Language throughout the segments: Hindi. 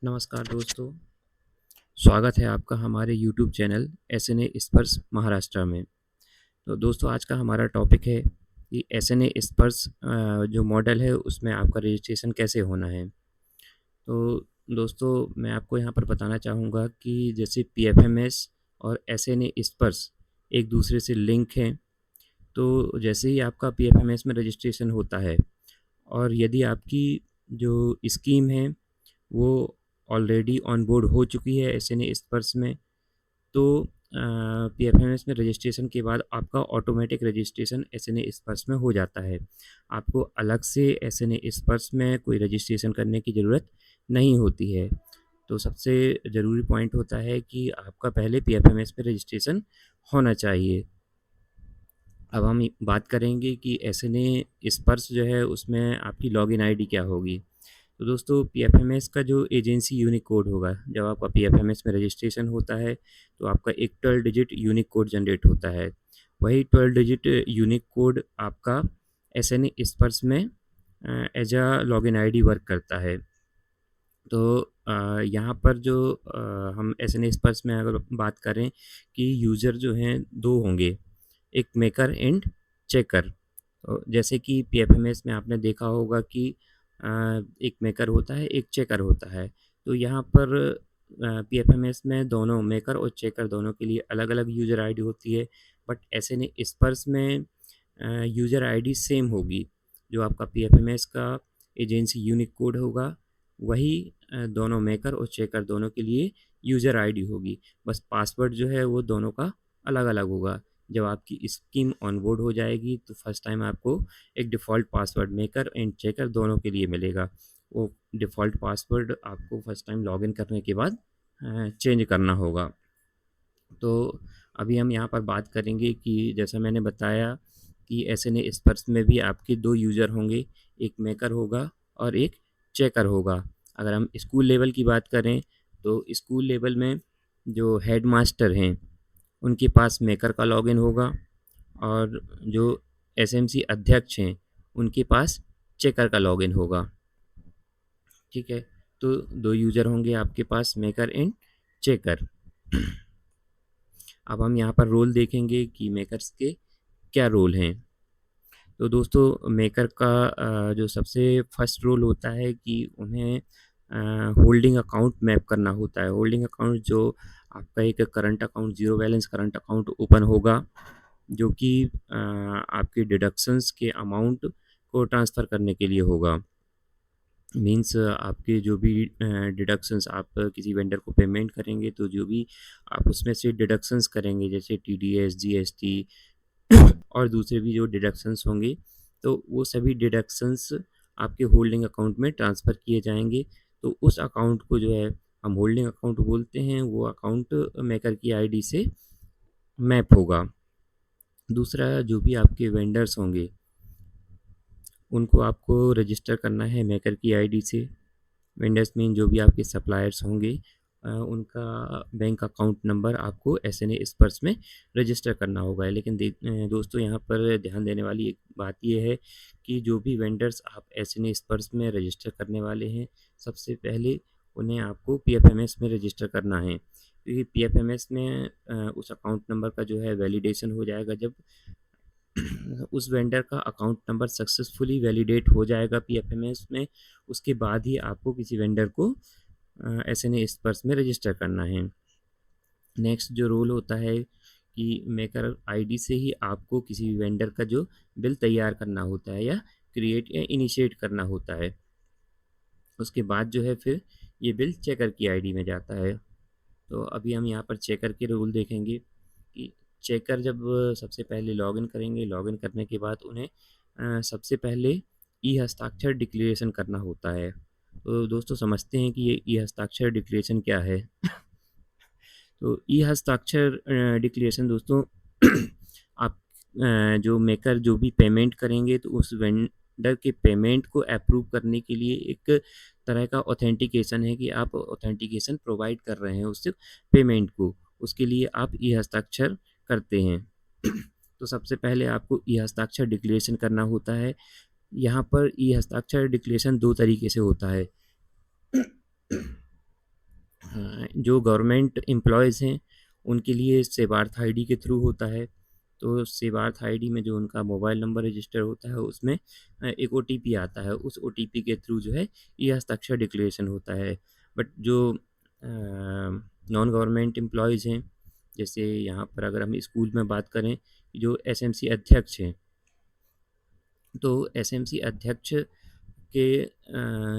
नमस्कार दोस्तों, स्वागत है आपका हमारे यूट्यूब चैनल एसएनए स्पर्श महाराष्ट्र में। तो दोस्तों आज का हमारा टॉपिक है कि एसएनए स्पर्श जो मॉडल है उसमें आपका रजिस्ट्रेशन कैसे होना है। तो दोस्तों मैं आपको यहाँ पर बताना चाहूँगा कि जैसे पीएफएमएस और एसएनए स्पर्श एक दूसरे से लिंक हैं। तो जैसे ही आपका पीएफएमएस में रजिस्ट्रेशन होता है और यदि आपकी जो स्कीम है वो ऑलरेडी ऑन बोर्ड हो चुकी है एसएनए स्पर्श में, तो पीएफएमएस में रजिस्ट्रेशन के बाद आपका ऑटोमेटिक रजिस्ट्रेशन एसएनए स्पर्श में हो जाता है। आपको अलग से एसएनए स्पर्श में कोई रजिस्ट्रेशन करने की ज़रूरत नहीं होती है। तो सबसे ज़रूरी पॉइंट होता है कि आपका पहले पीएफएमएस में रजिस्ट्रेशन होना चाहिए। अब हम बात करेंगे कि एसएनए स्पर्श जो है उसमें आपकी लॉगिन आईडी क्या होगी। तो दोस्तों पीएफएमएस का जो एजेंसी यूनिक कोड होगा, जब आपका पीएफएमएस में रजिस्ट्रेशन होता है तो आपका एक 12 डिजिट यूनिक कोड जनरेट होता है। वही 12 डिजिट यूनिक कोड आपका एसएनए स्पर्श में as a login ID work करता है। तो यहाँ पर जो हम एसएनए स्पर्श में अगर बात करें कि यूज़र जो हैं 2 होंगे, एक मेकर एंड चेकर। तो जैसे कि पीएफएमएस में आपने देखा होगा कि एक मेकर होता है, एक चेकर होता है। तो यहाँ पर पीएफएमएस में दोनों मेकर और चेकर दोनों के लिए अलग-अलग यूज़र आईडी होती है, बट एसएनए स्पर्श में यूज़र आईडी सेम होगी। जो आपका पीएफएमएस का एजेंसी यूनिक कोड होगा, वही दोनों मेकर और चेकर दोनों के लिए यूज़र आईडी होगी। बस पासवर्ड जो है वो दोनों का अलग-अलग होगा। जब आपकी स्कीम ऑनबोर्ड हो जाएगी तो फर्स्ट टाइम आपको एक default password maker and checker दोनों के लिए मिलेगा। वो डिफ़ॉल्ट पासवर्ड आपको फर्स्ट टाइम लॉगिन करने के बाद चेंज करना होगा। तो अभी हम यहाँ पर बात करेंगे कि जैसा मैंने बताया कि एसएनए स्पर्श में भी आपके 2 यूज़र होंगे, एक मेकर होगा और एक चेकर होगा। अगर हम स्कूल लेवल की बात करें तो स्कूल लेवल में जो हेडमास्टर हैं, उनके पास मेकर का लॉगिन होगा और जो एसएमसी अध्यक्ष हैं, उनके पास चेकर का लॉगिन होगा। ठीक है? तो 2 यूज़र होंगे आपके पास मेकर एंड चेकर। अब हम यहाँ पर रोल देखेंगे कि मेकर्स के क्या रोल हैं। तो दोस्तों मेकर का जो सबसे फर्स्ट रोल होता है कि उन्हें होल्डिंग अकाउंट मैप करना होता है। होल्डिंग अकाउंट जो आपका एक current account, zero balance current account open होगा, जो कि आपके डिडक्शंस के अमाउंट को ट्रांसफ़र करने के लिए होगा। मीन्स आपके जो भी डिडक्शंस आप किसी वेंडर को पेमेंट करेंगे, तो जो भी आप उसमें से डिडक्शंस करेंगे जैसे टीडीएस, जीएसटी और दूसरे भी जो डिडक्शंस होंगे, तो वो सभी डिडक्शंस आपके होल्डिंग अकाउंट में ट्रांसफ़र किए जाएँगे। तो उस अकाउंट को जो है हम होल्डिंग अकाउंट बोलते हैं, वो अकाउंट मेकर की आईडी से मैप होगा। दूसरा जो भी आपके वेंडर्स होंगे, उनको आपको रजिस्टर करना है मेकर की आईडी से। वेंडर्स मीन जो भी आपके सप्लायर्स होंगे, उनका बैंक अकाउंट नंबर आपको एसएनए स्पर्श में रजिस्टर करना होगा। लेकिन दोस्तों यहाँ पर ध्यान देने वाली एक बात ये है कि जो भी वेंडर्स आप एसएनए स्पर्श में रजिस्टर करने वाले हैं, सबसे पहले उन्हें आपको पीएफएमएस में रजिस्टर करना है। क्योंकि पीएफएमएस में उस अकाउंट नंबर का जो है वैलिडेशन हो जाएगा जब उस वेंडर का अकाउंट नंबर सक्सेसफुली वैलिडेट हो जाएगा पीएफएमएस में, उसके बाद ही आपको किसी वेंडर को एसएनए स्पर्श में रजिस्टर करना है। नेक्स्ट जो रोल होता है कि मेकर आईडी से ही आपको किसी वेंडर का जो बिल तैयार करना होता है या क्रिएट या इनिशिएट करना होता है। उसके बाद जो है फिर ये बिल चेकर की आईडी में जाता है। तो अभी हम यहाँ पर चेकर के रूल देखेंगे कि चेकर जब सबसे पहले लॉगिन करेंगे, लॉगिन करने के बाद उन्हें सबसे पहले ई हस्ताक्षर डिक्लेरेशन करना होता है। तो दोस्तों समझते हैं कि ये ई हस्ताक्षर डिक्लेरेशन क्या है। तो ई हस्ताक्षर डिक्लेरेशन दोस्तों आप जो मेकर जो भी पेमेंट करेंगे तो उस वेंडर के पेमेंट को अप्रूव करने के लिए एक तरह का ऑथेंटिकेशन है कि आप ऑथेंटिकेशन प्रोवाइड कर रहे हैं उस पेमेंट को, उसके लिए आप ई हस्ताक्षर करते हैं। तो सबसे पहले आपको ई हस्ताक्षर डिक्लेरेशन करना होता है। यहाँ पर ई हस्ताक्षर डिक्लेरेशन 2 तरीके से होता है। जो गवर्नमेंट एम्प्लॉयज़ हैं, उनके लिए सेवार्थ आईडी के थ्रू होता है। तो सेवार्थ आईडी में जो उनका मोबाइल नंबर रजिस्टर होता है, उसमें एक ओटीपी आता है। उस ओटीपी के थ्रू जो है, ये हस्ताक्षर डिक्लेरेशन होता है। बट जो नॉन गवर्नमेंट एम्प्लॉयज़ हैं, जैसे यहाँ पर अगर हम स्कूल में बात करें, जो एसएमसी अध्यक्ष हैं, तो एसएमसी अध्यक्ष के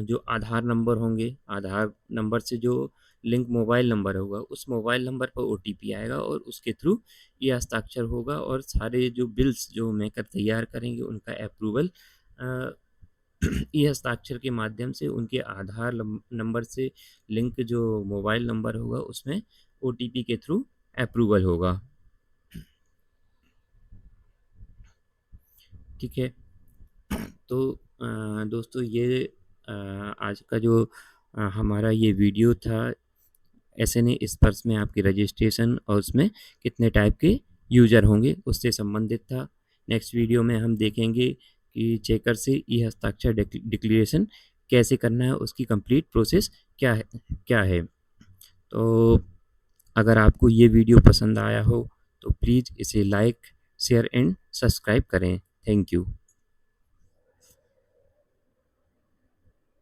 जो आधार नंबर होंगे, आधार नंबर से जो लिंक मोबाइल नंबर होगा, उस मोबाइल नंबर पर ओटीपी आएगा और उसके थ्रू ये हस्ताक्षर होगा और सारे जो बिल्स जो मेकर तैयार करेंगे, उनका अप्रूवल अ, ई हस्ताक्षर के माध्यम से उनके आधार नंबर से लिंक जो मोबाइल नंबर होगा, उसमें ओटीपी के थ्रू अप्रूवल होगा। ठीक है। तो दोस्तों, ये आज का जो हमारा ये वीडियो था, एसएनए स्पर्श में आपकी रजिस्ट्रेशन और उसमें कितने टाइप के यूज़र होंगे, उससे संबंधित था। नेक्स्ट वीडियो में हम देखेंगे कि चेकर से ई हस्ताक्षर डिक्लेरेशन कैसे करना है, उसकी कंप्लीट प्रोसेस क्या है। तो अगर आपको ये वीडियो पसंद आया हो, तो प्लीज़ इसे लाइक, शेयर एंड सब्सक्राइब करें। Thank you.